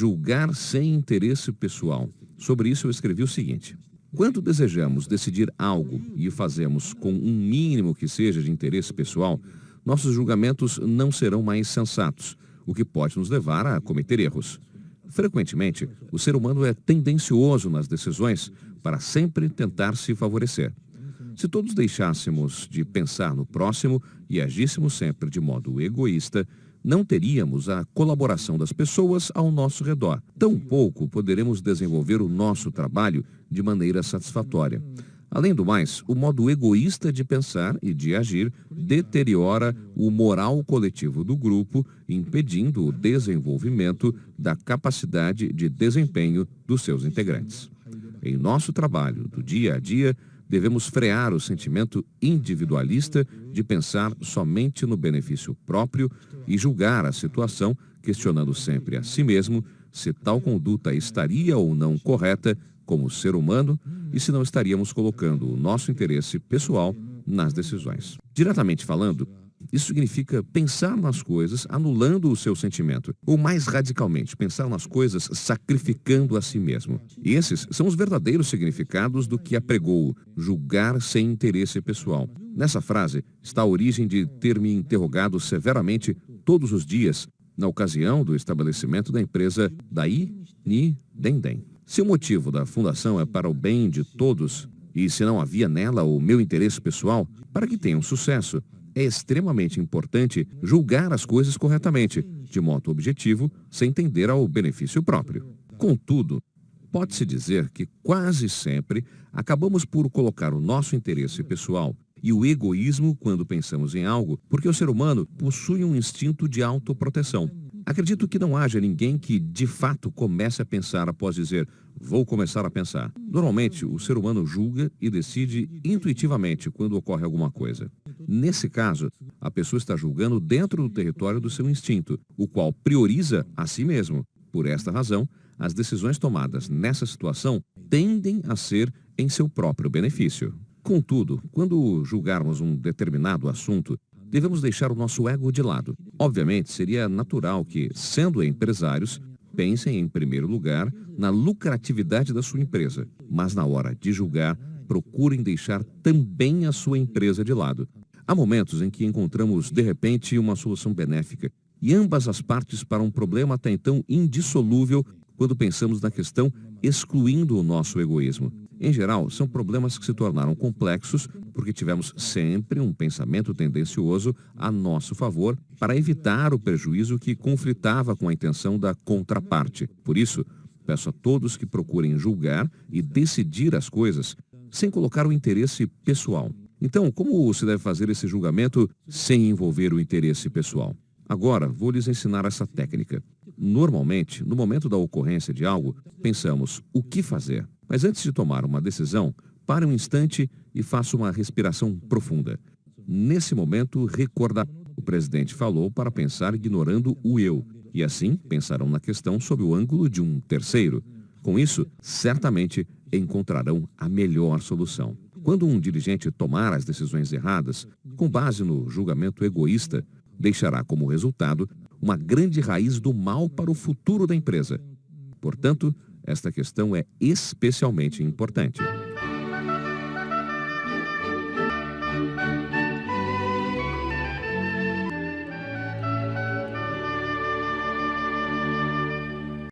julgar sem interesse pessoal. Sobre isso eu escrevi o seguinte: quando desejamos decidir algo e o fazemos com um mínimo que seja de interesse pessoal, nossos julgamentos não serão mais sensatos, o que pode nos levar a cometer erros. Frequentemente, o ser humano é tendencioso nas decisões para sempre tentar se favorecer. Se todos deixássemos de pensar no próximo e agíssemos sempre de modo egoísta, não teríamos a colaboração das pessoas ao nosso redor. Tampouco poderemos desenvolver o nosso trabalho de maneira satisfatória. Além do mais, o modo egoísta de pensar e de agir deteriora o moral coletivo do grupo, impedindo o desenvolvimento da capacidade de desempenho dos seus integrantes. Em nosso trabalho do dia a dia, devemos frear o sentimento individualista de pensar somente no benefício próprio e julgar a situação, questionando sempre a si mesmo se tal conduta estaria ou não correta como ser humano e se não estaríamos colocando o nosso interesse pessoal nas decisões. Diretamente falando, isso significa pensar nas coisas anulando o seu sentimento, ou mais radicalmente, pensar nas coisas sacrificando a si mesmo. Esses são os verdadeiros significados do que apregou julgar sem interesse pessoal. Nessa frase está a origem de ter me interrogado severamente todos os dias na ocasião do estabelecimento da empresa Dai Ni Denden. Se o motivo da fundação é para o bem de todos e se não havia nela o meu interesse pessoal, para que tenha um sucesso, é extremamente importante julgar as coisas corretamente, de modo objetivo, sem tender ao benefício próprio. Contudo, pode-se dizer que quase sempre acabamos por colocar o nosso interesse pessoal e o egoísmo quando pensamos em algo, porque o ser humano possui um instinto de autoproteção. Acredito que não haja ninguém que, de fato, comece a pensar após dizer, vou começar a pensar. Normalmente, o ser humano julga e decide intuitivamente quando ocorre alguma coisa. Nesse caso, a pessoa está julgando dentro do território do seu instinto, o qual prioriza a si mesmo. Por esta razão, as decisões tomadas nessa situação tendem a ser em seu próprio benefício. Contudo, quando julgarmos um determinado assunto, devemos deixar o nosso ego de lado. Obviamente, seria natural que, sendo empresários, pensem em primeiro lugar na lucratividade da sua empresa, mas na hora de julgar, procurem deixar também a sua empresa de lado. Há momentos em que encontramos, de repente, uma solução benéfica e ambas as partes para um problema até então indissolúvel quando pensamos na questão excluindo o nosso egoísmo. Em geral, são problemas que se tornaram complexos porque tivemos sempre um pensamento tendencioso a nosso favor para evitar o prejuízo que conflitava com a intenção da contraparte. Por isso, peço a todos que procurem julgar e decidir as coisas sem colocar o interesse pessoal. Então, como se deve fazer esse julgamento sem envolver o interesse pessoal? Agora, vou lhes ensinar essa técnica. Normalmente, no momento da ocorrência de algo, pensamos o que fazer. Mas antes de tomar uma decisão, pare um instante e faça uma respiração profunda. Nesse momento, recordar. O presidente falou para pensar ignorando o eu, e assim pensarão na questão sob o ângulo de um terceiro. Com isso, certamente encontrarão a melhor solução. Quando um dirigente tomar as decisões erradas, com base no julgamento egoísta, deixará como resultado uma grande raiz do mal para o futuro da empresa. Portanto, esta questão é especialmente importante.